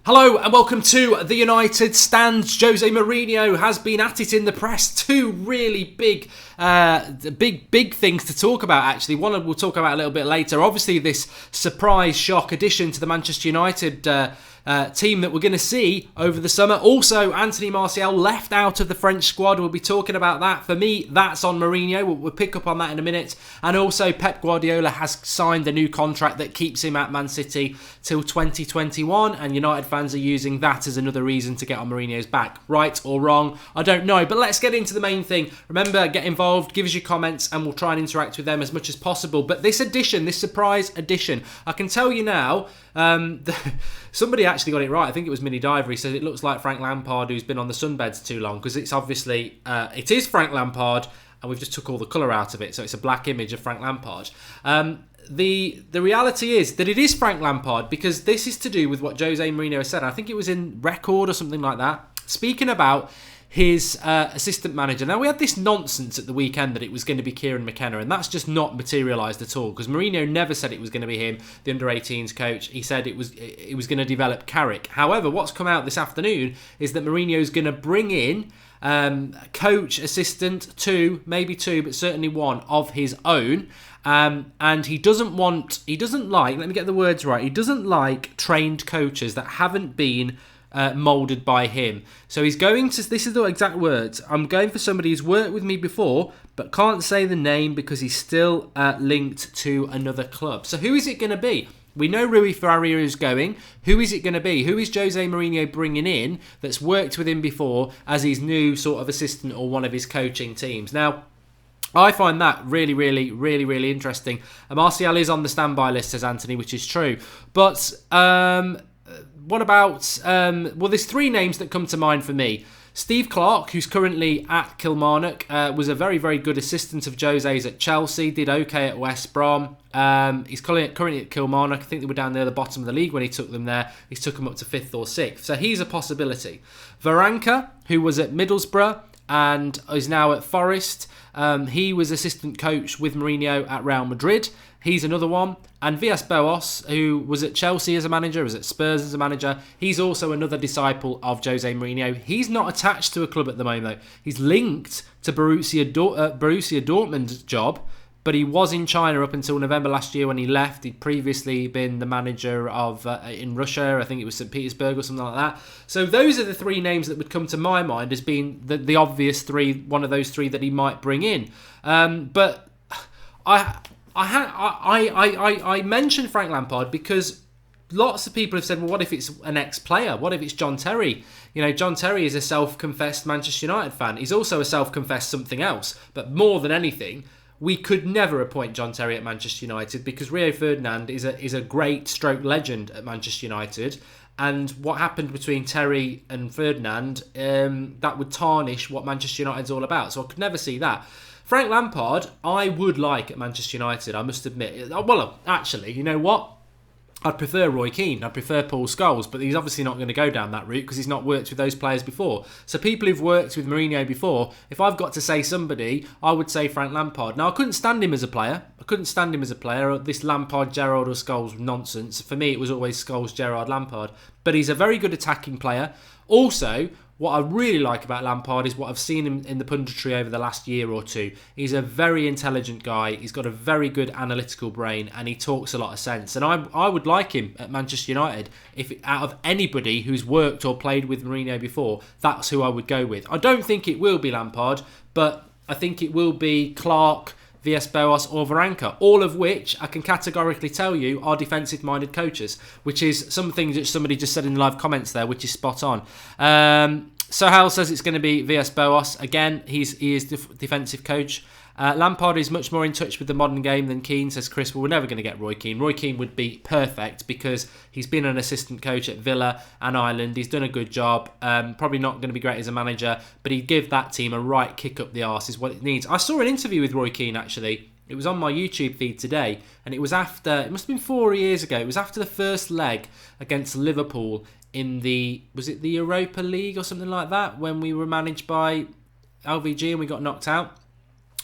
Hello and welcome to the United Stands. Jose Mourinho has been at it in the press. Two really big things to talk about, actually. One we'll talk about a little bit later. Obviously, this surprise shock addition to the Manchester United team that we're going to see over the summer. Also, Anthony Martial left out of the French squad. We'll be talking about that. For me, that's on Mourinho. We'll pick up on that in a minute. And also, Pep Guardiola has signed a new contract that keeps him at Man City till 2021. And United fans are using that as another reason to get on Mourinho's back. Right or wrong, I don't know. But let's get into the main thing. Remember, get involved, give us your comments, and we'll try and interact with them as much as possible. But this edition, this surprise edition, I can tell you now, somebody actually got it right. I think it was Minnie Diver. He said it looks like Frank Lampard who's been on the sunbeds too long, because it's obviously, it is Frank Lampard, and we've just took all the colour out of it, so it's a black image of Frank Lampard. The reality is that it is Frank Lampard, because this is to do with what Jose Mourinho has said. I think it was in Record or something like that, speaking about his assistant manager. Now, we had this nonsense at the weekend that it was going to be Kieran McKenna, and that's just not materialised at all, because Mourinho never said it was going to be him, the under-18s coach. He said it was going to develop Carrick. However, what's come out this afternoon is that Mourinho's going to bring in coach, assistant, maybe two, but certainly one of his own. And he doesn't like, let me get the words right, he doesn't like trained coaches that haven't been moulded by him. So he's going to, this is the exact words, I'm going for somebody who's worked with me before but can't say the name because he's still linked to another club. So who is it going to be? We know Rui Faria is going. Who is it going to be? Who is Jose Mourinho bringing in that's worked with him before as his new sort of assistant or one of his coaching teams? Now, I find that really interesting. Martial is on the standby list, says Anthony, which is true. But what about... well, there's three names that come to mind for me. Steve Clarke, who's currently at Kilmarnock, was a very good assistant of Jose's at Chelsea, did okay at West Brom. He's currently at Kilmarnock. I think they were down near the bottom of the league when he took them there. He's took them up to 5th or 6th. So he's a possibility. Varanka, who was at Middlesbrough and is now at Forest. He was assistant coach with Mourinho at Real Madrid. He's another one. And Villas-Boas, who was at Chelsea as a manager, was at Spurs as a manager. He's also another disciple of Jose Mourinho. He's not attached to a club at the moment, though. He's linked to Borussia Dortmund's job, but he was in China up until November last year when he left. He'd previously been the manager of in Russia. I think it was St. Petersburg or something like that. So those are the three names that would come to my mind as being the obvious three, one of those three that he might bring in. But I mentioned Frank Lampard because lots of people have said, well, what if it's an ex-player? What if it's John Terry? You know, John Terry is a self-confessed Manchester United fan. He's also a self-confessed something else. But more than anything, we could never appoint John Terry at Manchester United because Rio Ferdinand is a great stroke legend at Manchester United. And what happened between Terry and Ferdinand, that would tarnish what Manchester United's all about. So I could never see that. Frank Lampard, I would like at Manchester United, I must admit. Well, actually, you know what? I'd prefer Roy Keane. I'd prefer Paul Scholes, but he's obviously not going to go down that route because he's not worked with those players before. So people who've worked with Mourinho before, if I've got to say somebody, I would say Frank Lampard. Now, I couldn't stand him as a player. This Lampard, Gerrard or Scholes nonsense. For me, it was always Scholes, Gerrard, Lampard. But he's a very good attacking player. Also, what I really like about Lampard is what I've seen him in the punditry over the last year or two. He's a very intelligent guy. He's got a very good analytical brain and he talks a lot of sense. And I would like him at Manchester United. If out of anybody who's worked or played with Mourinho before, that's who I would go with. I don't think it will be Lampard, but I think it will be Clarke, Villas-Boas or Varanka, all of which I can categorically tell you are defensive-minded coaches, which is something that somebody just said in the live comments there, which is spot on. Sohail says it's going to be Villas-Boas. Again, he is defensive coach. Lampard is much more in touch with the modern game than Keane, says Chris. Well, we're never going to get Roy Keane. Roy Keane would be perfect because he's been an assistant coach at Villa and Ireland. He's done a good job. Probably not going to be great as a manager, but he'd give that team a right kick up the arse is what it needs. I saw an interview with Roy Keane, actually. It was on my YouTube feed today, and it was after, it must have been 4 years ago, it was after the first leg against Liverpool in was it the Europa League or something like that, when we were managed by LVG and we got knocked out?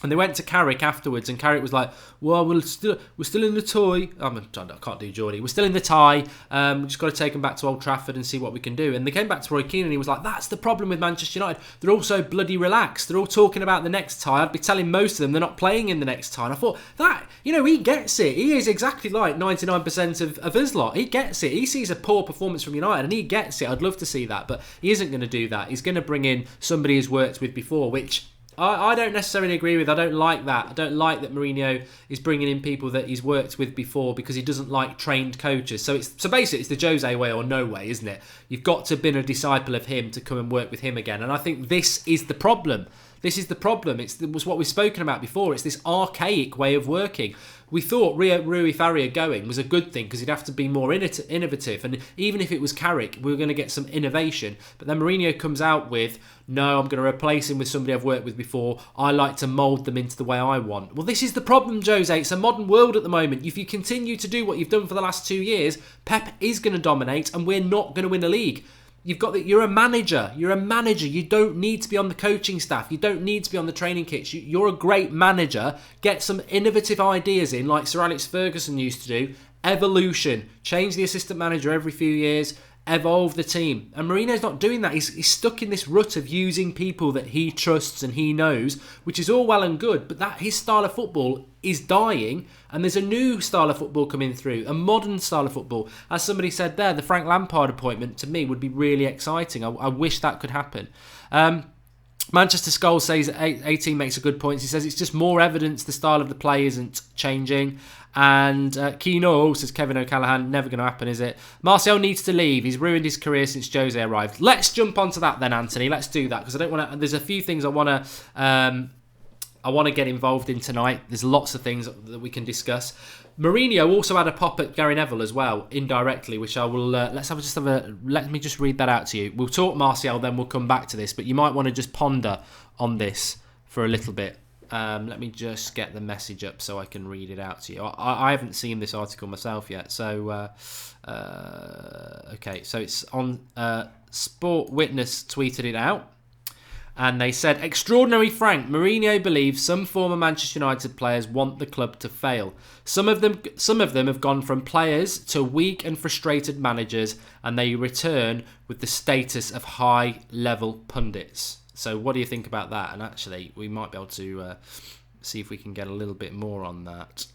And they went to Carrick afterwards, and Carrick was like, "Well, we're still in the tie." I can't do Geordie. We're still in the tie. We just got to take them back to Old Trafford and see what we can do. And they came back to Roy Keane, and he was like, "That's the problem with Manchester United. They're all so bloody relaxed. They're all talking about the next tie. I'd be telling most of them they're not playing in the next tie." And I thought that, he gets it. He is exactly like 99% of us lot. He gets it. He sees a poor performance from United, and he gets it. I'd love to see that, but he isn't going to do that. He's going to bring in somebody he's worked with before, which I don't necessarily agree with. I don't like that. I don't like that Mourinho is bringing in people that he's worked with before because he doesn't like trained coaches. So basically it's the Jose way or no way, isn't it? You've got to have been a disciple of him to come and work with him again. And I think this is the problem. This is the problem. It was what we've spoken about before. It's this archaic way of working. We thought Rui Faria going was a good thing because he'd have to be more innovative. And even if it was Carrick, we were going to get some innovation. But then Mourinho comes out with, "No, I'm going to replace him with somebody I've worked with before. I like to mould them into the way I want." Well, this is the problem, Jose. It's a modern world at the moment. If you continue to do what you've done for the last 2 years, Pep is going to dominate and we're not going to win a league. You're a manager. You're a manager. You don't need to be on the coaching staff. You don't need to be on the training kits. You're a great manager. Get some innovative ideas in, like Sir Alex Ferguson used to do. Evolution. Change the assistant manager every few years. Evolve the team. And Mourinho's not doing that. He's stuck in this rut of using people that he trusts and he knows, which is all well and good, but that his style of football is dying, and there's a new style of football coming through, a modern style of football. As somebody said there, the Frank Lampard appointment to me would be really exciting. I wish that could happen. Manchester Skull says 18 makes a good point. He says it's just more evidence the style of the play isn't changing. And Kino says Kevin O'Callaghan, never going to happen, is it? Martial needs to leave. He's ruined his career since Jose arrived. Let's jump onto that then, Anthony. Let's do that because I don't want to. There's a few things I want to get involved in tonight. There's lots of things that we can discuss. Mourinho also had a pop at Gary Neville as well, indirectly, which I will. Let me just read that out to you. We'll talk Martial, then we'll come back to this. But you might want to just ponder on this for a little bit. Let me just get the message up so I can read it out to you. I haven't seen this article myself yet. So, okay. So it's on Sport Witness tweeted it out. And they said, "Extraordinary Frank, Mourinho believes some former Manchester United players want the club to fail. Some of them have gone from players to weak and frustrated managers, and they return with the status of high-level pundits." So what do you think about that? And actually, we might be able to see if we can get a little bit more on that.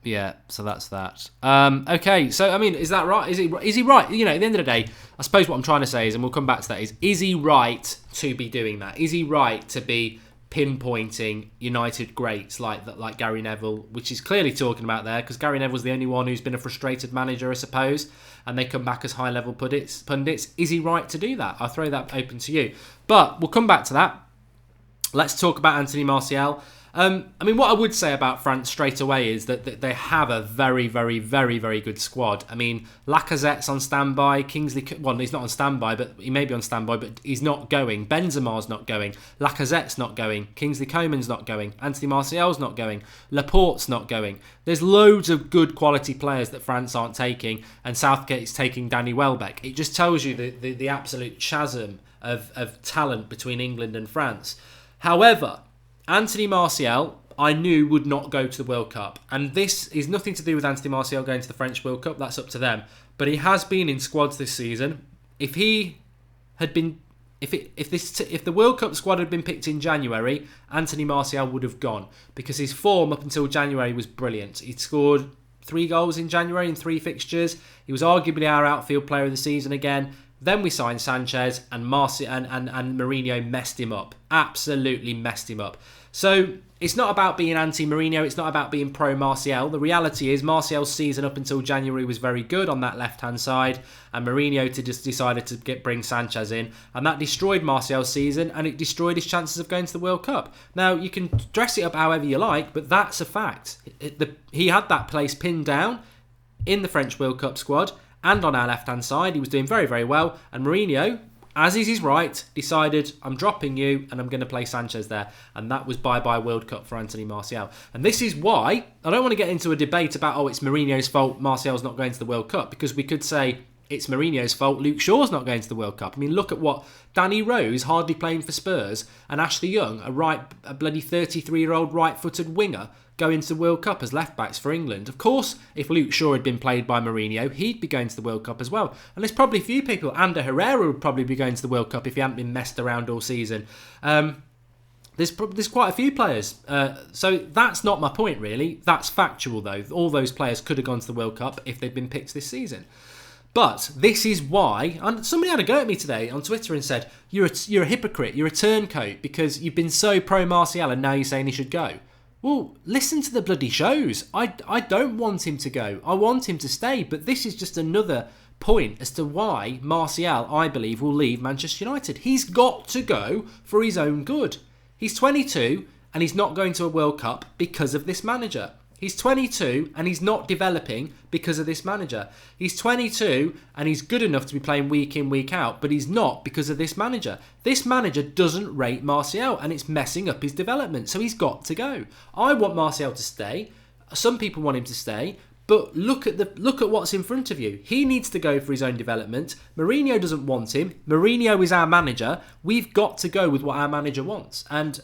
Yeah, so that's that. Okay, so I mean, is that right? Is he right? At the end of the day, I suppose what I'm trying to say is, and we'll come back to that, is he right to be doing that? Is he right to be pinpointing United greats like Gary Neville, which he's clearly talking about there, because Gary Neville's the only one who's been a frustrated manager, I suppose, and they come back as high-level pundits. Is he right to do that? I'll throw that open to you. But we'll come back to that. Let's talk about Anthony Martial. I mean, what I would say about France straight away is that they have a very, very, very, very good squad. I mean, Lacazette's on standby. Kingsley, well, he's not on standby, but he may be on standby, but he's not going. Benzema's not going. Lacazette's not going. Kingsley Coman's not going. Anthony Martial's not going. Laporte's not going. There's loads of good quality players that France aren't taking, and Southgate's taking Danny Welbeck. It just tells you the absolute chasm of talent between England and France. However, Anthony Martial, I knew, would not go to the World Cup. And this is nothing to do with Anthony Martial going to the French World Cup. That's up to them. But he has been in squads this season. If he had been... If the World Cup squad had been picked in January, Anthony Martial would have gone. Because his form up until January was brilliant. He'd scored 3 goals in January in 3 fixtures. He was arguably our outfield player of the season again. Then we signed Sanchez, and Mourinho messed him up. Absolutely messed him up. So it's not about being anti-Mourinho. It's not about being pro-Martial. The reality is Martial's season up until January was very good on that left-hand side, and Mourinho just decided to bring Sanchez in, and that destroyed Martial's season, and it destroyed his chances of going to the World Cup. Now, you can dress it up however you like, but that's a fact. He had that place pinned down in the French World Cup squad, and on our left-hand side, he was doing very, very well. And Mourinho, as is his right, decided, I'm dropping you and I'm going to play Sanchez there. And that was bye-bye World Cup for Anthony Martial. And this is why, I don't want to get into a debate about, it's Mourinho's fault, Martial's not going to the World Cup, because we could say it's Mourinho's fault, Luke Shaw's not going to the World Cup. I mean, look at what Danny Rose, hardly playing for Spurs, and Ashley Young, a bloody 33-year-old right-footed winger, go into the World Cup as left-backs for England. Of course, if Luke Shaw had been played by Mourinho, he'd be going to the World Cup as well. And there's probably a few people. Ander Herrera would probably be going to the World Cup if he hadn't been messed around all season. There's quite a few players. So that's not my point, really. That's factual, though. All those players could have gone to the World Cup if they'd been picked this season. But this is why, and somebody had a go at me today on Twitter and said, you're a hypocrite, you're a turncoat, because you've been so pro-Martial and now you're saying he should go. Well, listen to the bloody shows. I don't want him to go. I want him to stay. But this is just another point as to why Martial, I believe, will leave Manchester United. He's got to go for his own good. He's 22 and he's not going to a World Cup because of this manager. He's 22 and he's not developing because of this manager. He's 22 and he's good enough to be playing week in, week out, but he's not because of this manager. This manager doesn't rate Martial and it's messing up his development, so he's got to go. I want Martial to stay. Some people want him to stay, but look at what's in front of you. He needs to go for his own development. Mourinho doesn't want him. Mourinho is our manager. We've got to go with what our manager wants. And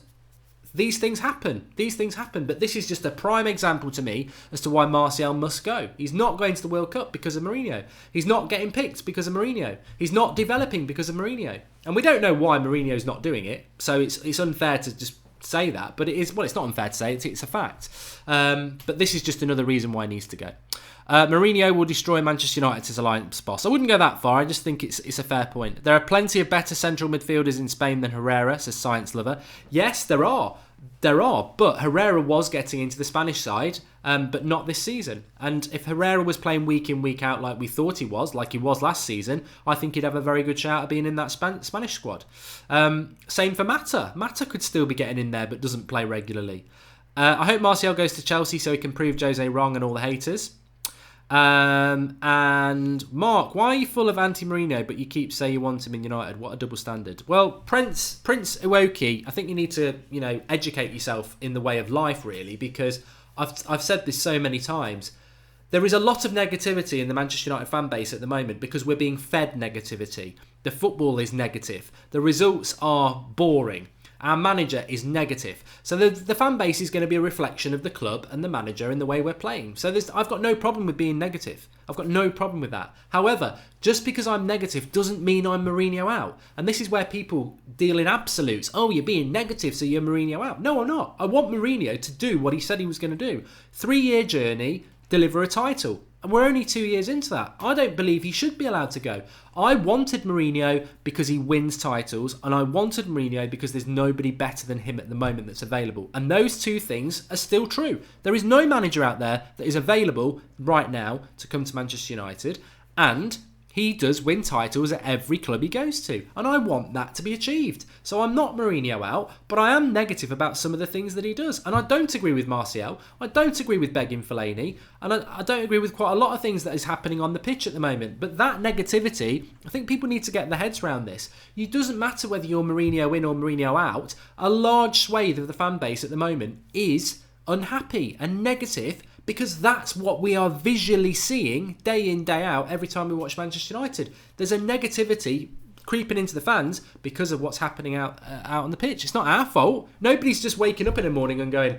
these things happen. But this is just a prime example to me as to why Martial must go. He's not going to the World Cup because of Mourinho. He's not getting picked because of Mourinho. He's not developing because of Mourinho. And we don't know why Mourinho's not doing it. So it's unfair to just say that. But it is. Well, it's not unfair to say. It's a fact. But this is just another reason why he needs to go. Mourinho will destroy Manchester United's alliance boss. I wouldn't go that far. I just think it's a fair point. There are plenty of better central midfielders in Spain than Herrera, says Science Lover. Yes, there are. But Herrera was getting into the Spanish side, but not this season. And if Herrera was playing week in, week out like we thought he was, like he was last season, I think he'd have a very good shout at being in that Spanish squad. Same for Mata. Mata could still be getting in there, but doesn't play regularly. I hope Martial goes to Chelsea so he can prove Jose wrong and all the haters. And Mark, why are you full of anti-Mourinho but you keep saying you want him in United? What a double standard. Well, Prince Iwoki, I think you need to, educate yourself in the way of life, really, because I've said this so many times. There is a lot of negativity in the Manchester United fan base at the moment because we're being fed negativity. The football is negative. The results are boring. Our manager is negative. So the fan base is going to be a reflection of the club and the manager and the way we're playing. So I've got no problem with being negative. I've got no problem with that. However, just because I'm negative doesn't mean I'm Mourinho out. And this is where people deal in absolutes. Oh, you're being negative, so you're Mourinho out. No, I'm not. I want Mourinho to do what he said he was going to do. 3-year journey, deliver a title. And we're only 2 years into that. I don't believe he should be allowed to go. I wanted Mourinho because he wins titles, and I wanted Mourinho because there's nobody better than him at the moment that's available. And those two things are still true. There is no manager out there that is available right now to come to Manchester United, and he does win titles at every club he goes to, and I want that to be achieved. So I'm not Mourinho out, but I am negative about some of the things that he does. And I don't agree with Martial, I don't agree with begging Fellaini, and I don't agree with quite a lot of things that is happening on the pitch at the moment. But that negativity, I think people need to get their heads around this. It doesn't matter whether you're Mourinho in or Mourinho out. A large swathe of the fan base at the moment is unhappy and negative, because that's what we are visually seeing day in, day out, every time we watch Manchester United. There's a negativity creeping into the fans because of what's happening out on the pitch. It's not our fault. Nobody's just waking up in the morning and going,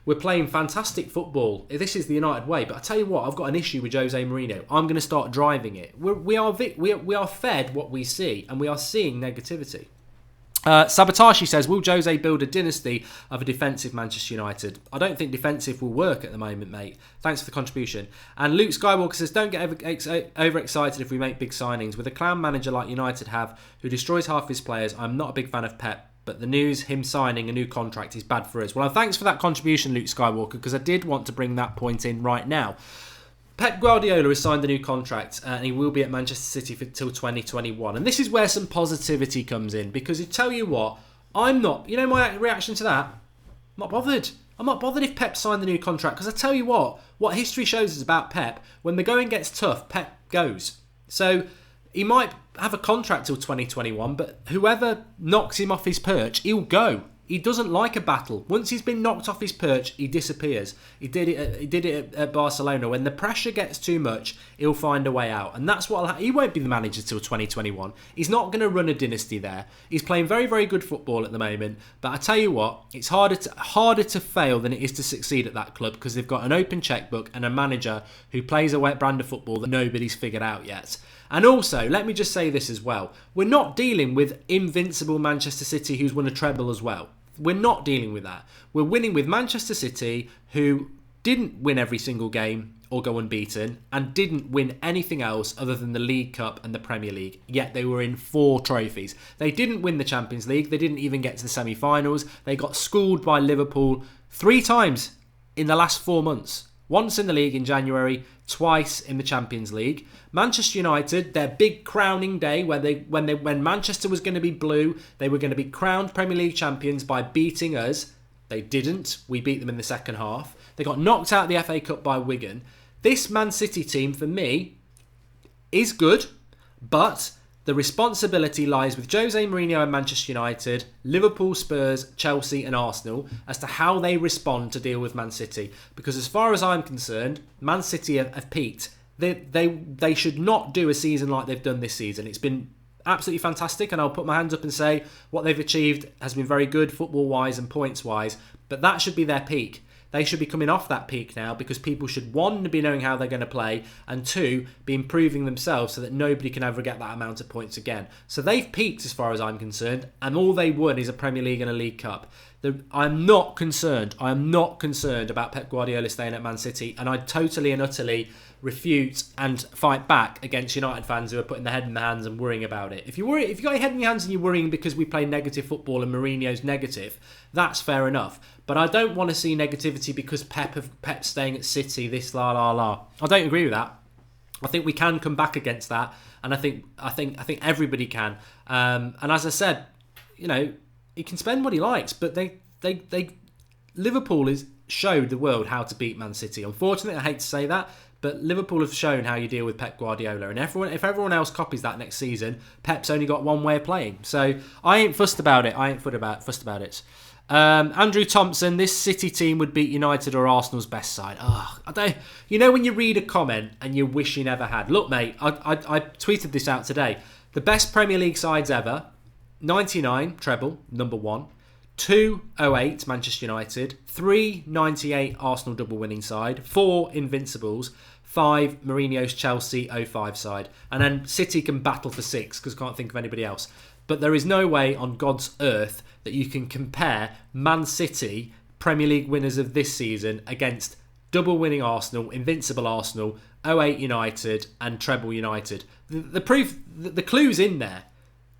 we're playing fantastic football. This is the United way. But I tell you what, I've got an issue with Jose Mourinho. I'm going to start driving it. We are fed what we see, and we are seeing negativity. Sabatashi says, will Jose build a dynasty of a defensive Manchester United? I don't think defensive will work at the moment, mate. Thanks for the contribution. And Luke Skywalker says, don't get overexcited if we make big signings. With a clown manager like United have, who destroys half his players, I'm not a big fan of Pep. But the news, him signing a new contract, is bad for us. Well, thanks for that contribution, Luke Skywalker, because I did want to bring that point in right now. Pep Guardiola has signed a new contract and he will be at Manchester City till 2021. And this is where some positivity comes in, because I tell you what, I'm not, my reaction to that? I'm not bothered. I'm not bothered if Pep signed the new contract, because I tell you what history shows us about Pep, when the going gets tough, Pep goes. So he might have a contract till 2021, but whoever knocks him off his perch, he'll go. He doesn't like a battle. Once he's been knocked off his perch, he disappears. He did it at Barcelona. When the pressure gets too much, he'll find a way out. And that's what he won't be the manager till 2021. He's not going to run a dynasty there. He's playing very, very good football at the moment. But I tell you what, it's harder to fail than it is to succeed at that club, because they've got an open checkbook and a manager who plays a wet brand of football that nobody's figured out yet. And also, let me just say this as well. We're not dealing with invincible Manchester City who's won a treble as well. We're not dealing with that. We're winning with Manchester City, who didn't win every single game or go unbeaten, and didn't win anything else other than the League Cup and the Premier League, yet they were in 4 trophies. They didn't win the Champions League. They didn't even get to the semi-finals. They got schooled by Liverpool 3 times in the last 4 months. Once in the league in January, twice in the Champions League. Manchester United, their big crowning day, when Manchester was going to be blue, they were going to be crowned Premier League champions by beating us. They didn't. We beat them in the second half. They got knocked out of the FA Cup by Wigan. This Man City team, for me, is good, but the responsibility lies with Jose Mourinho and Manchester United, Liverpool, Spurs, Chelsea and Arsenal as to how they respond to deal with Man City. Because as far as I'm concerned, Man City have peaked. They should not do a season like they've done this season. It's been absolutely fantastic, and I'll put my hands up and say what they've achieved has been very good football-wise and points-wise, but that should be their peak. They should be coming off that peak now, because people should, 1, be knowing how they're going to play, and 2, be improving themselves so that nobody can ever get that amount of points again. So they've peaked as far as I'm concerned, and all they won is a Premier League and a League Cup. I'm not concerned. I am not concerned about Pep Guardiola staying at Man City, and I totally and utterly refute and fight back against United fans who are putting their head in their hands and worrying about it. If you got your head in your hands and you're worrying because we play negative football and Mourinho's negative, that's fair enough. But I don't want to see negativity because Pep's staying at City, this la la la. I don't agree with that. I think we can come back against that, and I think everybody can. And as I said, he can spend what he likes, but Liverpool has showed the world how to beat Man City. Unfortunately, I hate to say that, but Liverpool have shown how you deal with Pep Guardiola. And if everyone else copies that next season, Pep's only got one way of playing. So I ain't fussed about it. Fussed about it. Andrew Thompson, this City team would beat United or Arsenal's best side. I don't. When you read a comment and you wish you never had. Look, mate, I tweeted this out today. The best Premier League sides ever: 99 treble, number 1. 2, 08 Manchester United. 3, 98 Arsenal double winning side. 4, Invincibles. 5, Mourinho's Chelsea 05 side. And then City can battle for 6 because I can't think of anybody else. But there is no way on God's earth that you can compare Man City, Premier League winners of this season, against double winning Arsenal, invincible Arsenal, 08 United and treble United. The clue's in there.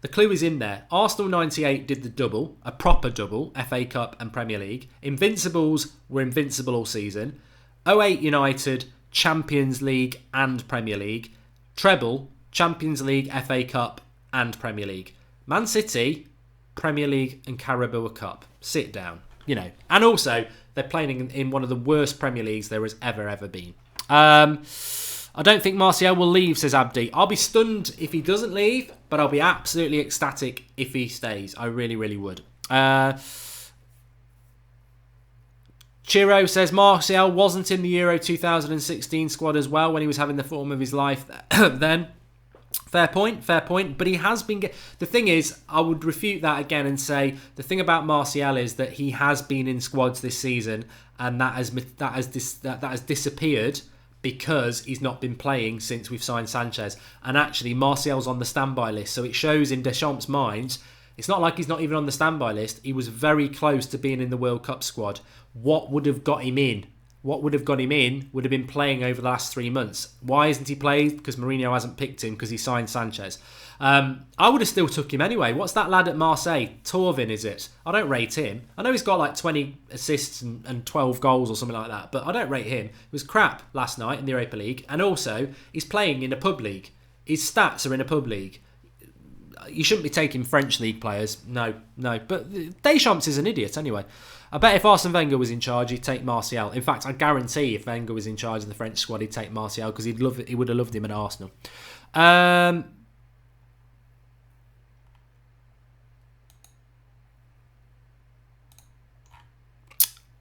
The clue is in there. Arsenal 98 did the double, a proper double, FA Cup and Premier League. Invincibles were invincible all season. 08 United, Champions League and Premier League. Treble, Champions League, FA Cup and Premier League. Man City, Premier League and Carabao Cup. Sit down. And also, they're playing in one of the worst Premier Leagues there has ever been. I don't think Martial will leave, says Abdi. I'll be stunned if he doesn't leave, but I'll be absolutely ecstatic if he stays. I really, really would. Chiro says Martial wasn't in the Euro 2016 squad as well when he was having the form of his life then. Fair point. But he has been... The thing is, I would refute that again and say the thing about Martial is that he has been in squads this season, and that has disappeared because he's not been playing since we've signed Sanchez. And actually, Martial's on the standby list, so it shows in Deschamps' mind, it's not like he's not even on the standby list. He was very close to being in the World Cup squad. What would have got him in? Would have been playing over the last 3 months. Why isn't he played? Because Mourinho hasn't picked him because he signed Sanchez. I would have still took him anyway. What's that lad at Marseille? Torvin, is it? I don't rate him. I know he's got like 20 assists and 12 goals or something like that, but I don't rate him. It was crap last night in the Europa League, and also he's playing in a pub league. His stats are in a pub league. You shouldn't be taking French league players. No. But Deschamps is an idiot anyway. I bet if Arsene Wenger was in charge, he'd take Martial. In fact, I guarantee if Wenger was in charge of the French squad, he'd take Martial because he would have loved him at Arsenal.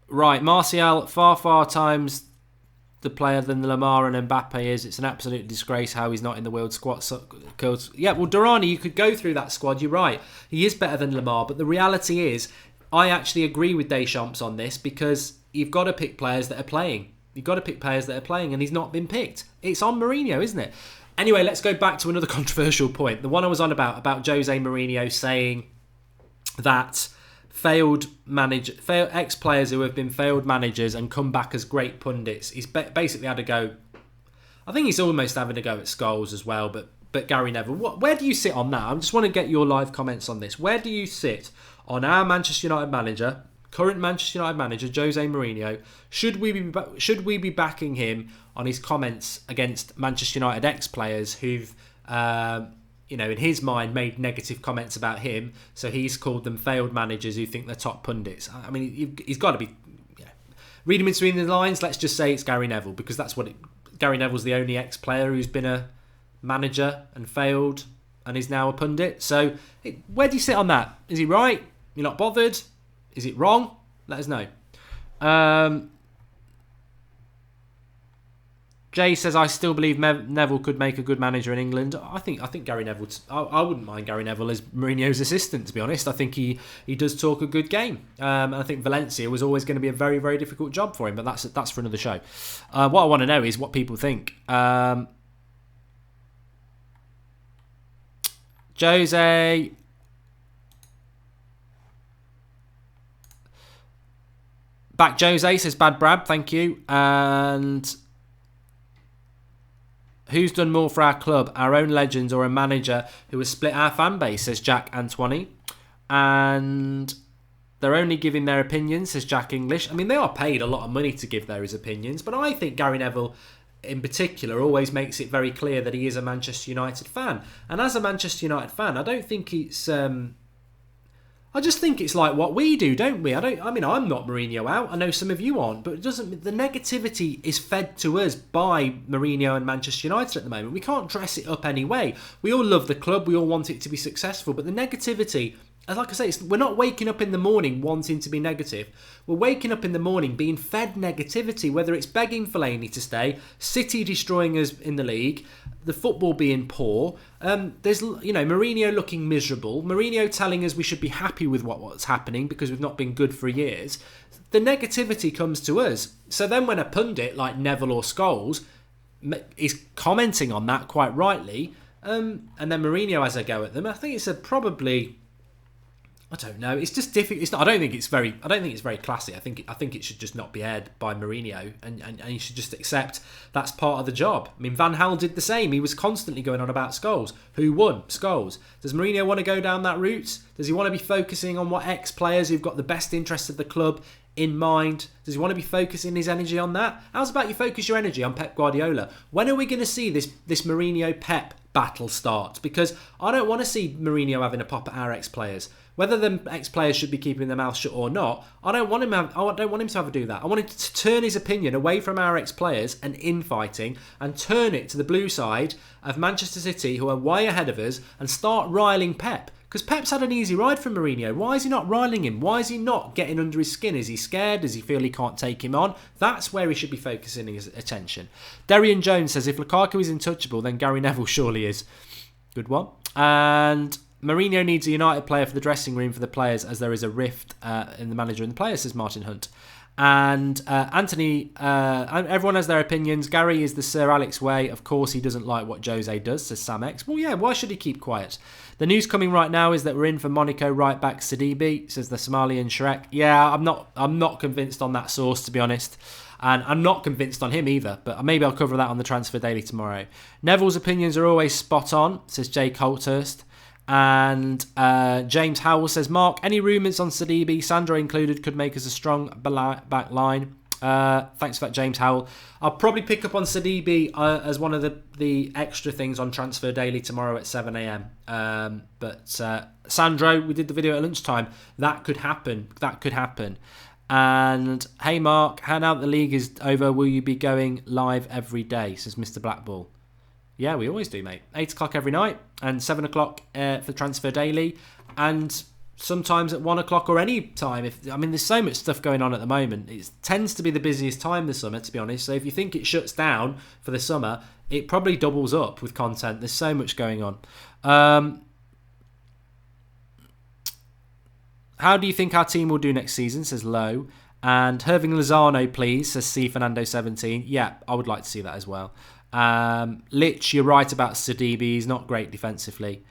Right, Martial, far times the player than Lamar and Mbappe is. It's an absolute disgrace how he's not in the world squad. Yeah, well, Durrani, you could go through that squad. You're right. He is better than Lamar, but the reality is, I actually agree with Deschamps on this because you've got to pick players that are playing. You've got to pick players that are playing, and he's not been picked. It's on Mourinho, isn't it? Anyway, let's go back to another controversial point. The one I was on about Jose Mourinho saying that ex-players who have been failed managers and come back as great pundits. He's basically had a go. I think he's almost having a go at Scholes as well, but Gary Neville. Where do you sit on that? I just want to get your live comments on this. Where do you sit on our Manchester United manager, current Manchester United manager, Jose Mourinho? Should we be backing him on his comments against Manchester United ex-players who've in his mind, made negative comments about him, so he's called them failed managers who think they're top pundits? I mean, he's got to be... Reading between the lines, let's just say it's Gary Neville, because that's what Gary Neville's the only ex-player who's been a manager and failed, and is now a pundit. So, where do you sit on that? Is he right? You're not bothered? Is it wrong? Let us know. Jay says, I still believe Neville could make a good manager in England. I think Gary Neville... I wouldn't mind Gary Neville as Mourinho's assistant, to be honest. I think he does talk a good game. And I think Valencia was always going to be a very, very difficult job for him, but that's for another show. What I want to know is what people think. Jose... Back Jose says, bad Brad, thank you. And... Who's done more for our club, our own legends or a manager who has split our fan base, says Jack Antoine. And they're only giving their opinions, says Jack English. I mean, they are paid a lot of money to give his opinions, but I think Gary Neville in particular always makes it very clear that he is a Manchester United fan. And as a Manchester United fan, I don't think it's... I just think it's like what we do, don't we? I'm not Mourinho out. I know some of you aren't, but it doesn't. The negativity is fed to us by Mourinho and Manchester United at the moment. We can't dress it up anyway. We all love the club. We all want it to be successful, but the negativity, like I say, we're not waking up in the morning wanting to be negative. We're waking up in the morning being fed negativity, whether it's begging Fellaini to stay, City destroying us in the league, the football being poor. There's Mourinho looking miserable. Mourinho telling us we should be happy with what's happening because we've not been good for years. The negativity comes to us. So then when a pundit like Neville or Scholes is commenting on that quite rightly, and then Mourinho has a go at them, I think it's probably... I don't know. It's just difficult. I don't think it's very classy. I think it should just not be aired by Mourinho, and you should just accept that's part of the job. I mean, Van Gaal did the same. He was constantly going on about Scholes. Who won? Scholes. Does Mourinho want to go down that route? Does he want to be focusing on what ex-players who've got the best interests of the club in mind? Does he want to be focusing his energy on that? How's about you focus your energy on Pep Guardiola? When are we going to see this Mourinho-Pep battle start? Because I don't want to see Mourinho having a pop at our ex-players. Whether the ex-players should be keeping their mouth shut or not, I don't want him to have to do that. I want him to turn his opinion away from our ex-players and infighting and turn it to the blue side of Manchester City, who are way ahead of us, and start riling Pep. Because Pep's had an easy ride from Mourinho. Why is he not riling him? Why is he not getting under his skin? Is he scared? Does he feel he can't take him on? That's where he should be focusing his attention. Darian Jones says, if Lukaku is untouchable, then Gary Neville surely is. Good one. And... Mourinho needs a United player for the dressing room for the players, as there is a rift in the manager and the players, says Martin Hunt. And Anthony, everyone has their opinions. Gary is the Sir Alex way. Of course, he doesn't like what Jose does, says Sam X. Well, yeah, why should he keep quiet? The news coming right now is that we're in for Monaco right back Sidibe, says the Somalian Shrek. Yeah, I'm not convinced on that source, to be honest. And I'm not convinced on him either, but maybe I'll cover that on the Transfer Daily tomorrow. Neville's opinions are always spot on, says Jake Holthurst. And James Howell says, Mark, any rumours on Sidibe, Sandro included, could make us a strong back line. Thanks for that, James Howell. I'll probably pick up on Sidibe as one of the extra things on Transfer Daily tomorrow at 7 a.m. But Sandro, we did the video at lunchtime. That could happen. And hey, Mark, now that the league is over, will you be going live every day, says Mr. Blackball. Yeah, we always do, mate. 8 o'clock every night and 7 o'clock for Transfer Daily. And sometimes at 1 o'clock or any time. There's so much stuff going on at the moment. It tends to be the busiest time this summer, to be honest. So if you think it shuts down for the summer, it probably doubles up with content. There's so much going on. How do you think our team will do next season, says Lowe. And Irving Lozano, please, says C Fernando17. Yeah, I would like to see that as well. Lich, you're right about Sidibe. He's not great defensively.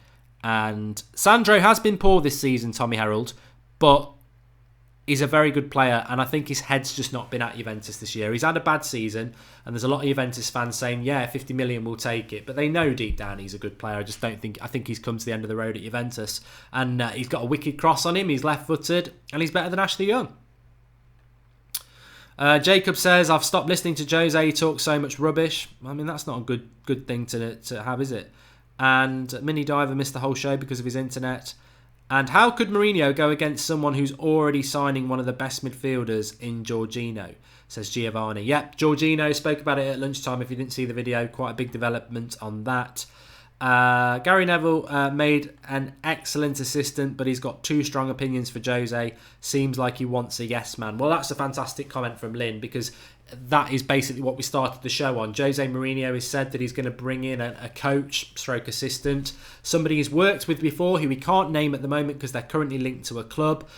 And Sandro has been poor this season, Tommy Harold, but he's a very good player, and I think his head's just not been at Juventus this year. He's had a bad season, and there's a lot of Juventus fans saying, yeah, 50 million will take it, but they know deep down he's a good player. I think he's come to the end of the road at Juventus, and he's got a wicked cross on him, he's left-footed, and he's better than Ashley Young. Jacob says, I've stopped listening to Jose, he talks so much rubbish. That's not a good thing to have, is it? And Mini Diver missed the whole show because of his internet. And how could Mourinho go against someone who's already signing one of the best midfielders in Jorginho, says Giovanni. Yep, Jorginho, spoke about it at lunchtime if you didn't see the video. Quite a big development on that. Gary Neville made an excellent assistant, but he's got too strong opinions for Jose. Seems like he wants a yes man. Well, that's a fantastic comment from Lynn, because that is basically what we started the show on. Jose Mourinho has said that he's going to bring in a coach stroke assistant, somebody he's worked with before who he can't name at the moment because they're currently linked to a club,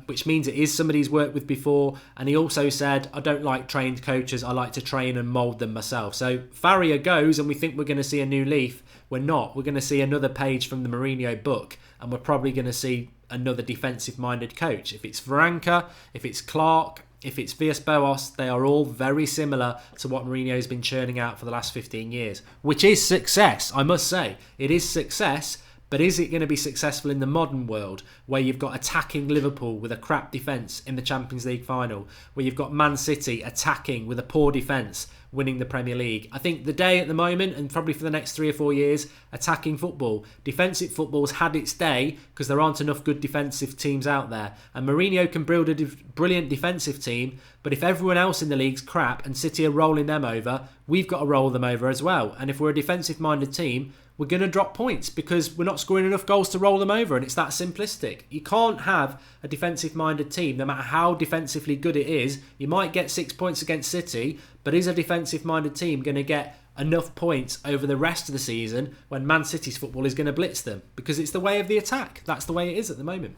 which means it is somebody he's worked with before. And he also said, I don't like trained coaches, I like to train and mould them myself. So Faria goes and we think we're going to see a new leaf. We're not. We're going to see another page from the Mourinho book, and we're probably going to see another defensive-minded coach. If it's Varanka, if it's Clark, if it's Villas-Boas, they are all very similar to what Mourinho's been churning out for the last 15 years, which is success, I must say. It is success, but is it going to be successful in the modern world where you've got attacking Liverpool with a crap defence in the Champions League final, where you've got Man City attacking with a poor defence, winning the Premier League? I think the day at the moment, and probably for the next 3 or 4 years, attacking football, defensive football's had its day because there aren't enough good defensive teams out there. And Mourinho can build a brilliant defensive team, but if everyone else in the league's crap and City are rolling them over, we've got to roll them over as well. And if we're a defensive-minded team, we're going to drop points because we're not scoring enough goals to roll them over, and it's that simplistic. You can't have a defensive-minded team, no matter how defensively good it is. You might get 6 points against City, but is a defensive-minded team going to get enough points over the rest of the season when Man City's football is going to blitz them? Because it's the way of the attack. That's the way it is at the moment.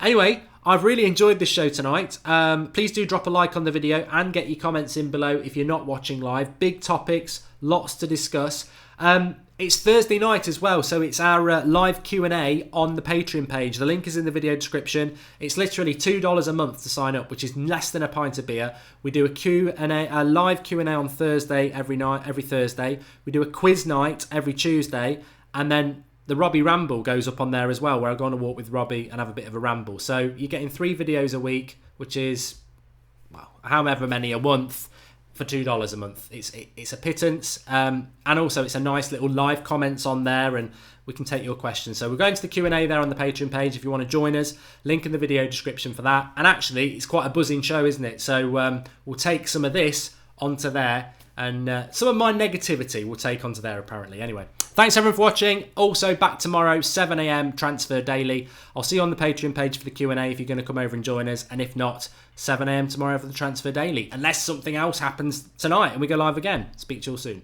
Anyway, I've really enjoyed this show tonight. Please do drop a like on the video and get your comments in below if you're not watching live. Big topics, lots to discuss. It's Thursday night as well, so it's our live Q&A on the Patreon page. The link is in the video description. It's literally $2 a month to sign up, which is less than a pint of beer. We do a live Q&A on Thursday every Thursday. We do a quiz night every Tuesday, and then the Robbie Ramble goes up on there as well, where I go on a walk with Robbie and have a bit of a ramble. So you're getting 3 videos a week, which is, well, however many a month, for $2 a month. It's a pittance, and also it's a nice little live comments on there, and we can take your questions. So we're going to the Q&A there on the Patreon page if you want to join us. Link in the video description for that. And actually, it's quite a buzzing show, isn't it? So we'll take some of this onto there, and some of my negativity we'll take onto there apparently. Anyway, thanks everyone for watching. Also back tomorrow, 7 a.m, Transfer Daily. I'll see you on the Patreon page for the Q&A if you're going to come over and join us. And if not, 7 a.m. tomorrow for the Transfer Daily. Unless something else happens tonight and we go live again. Speak to you all soon.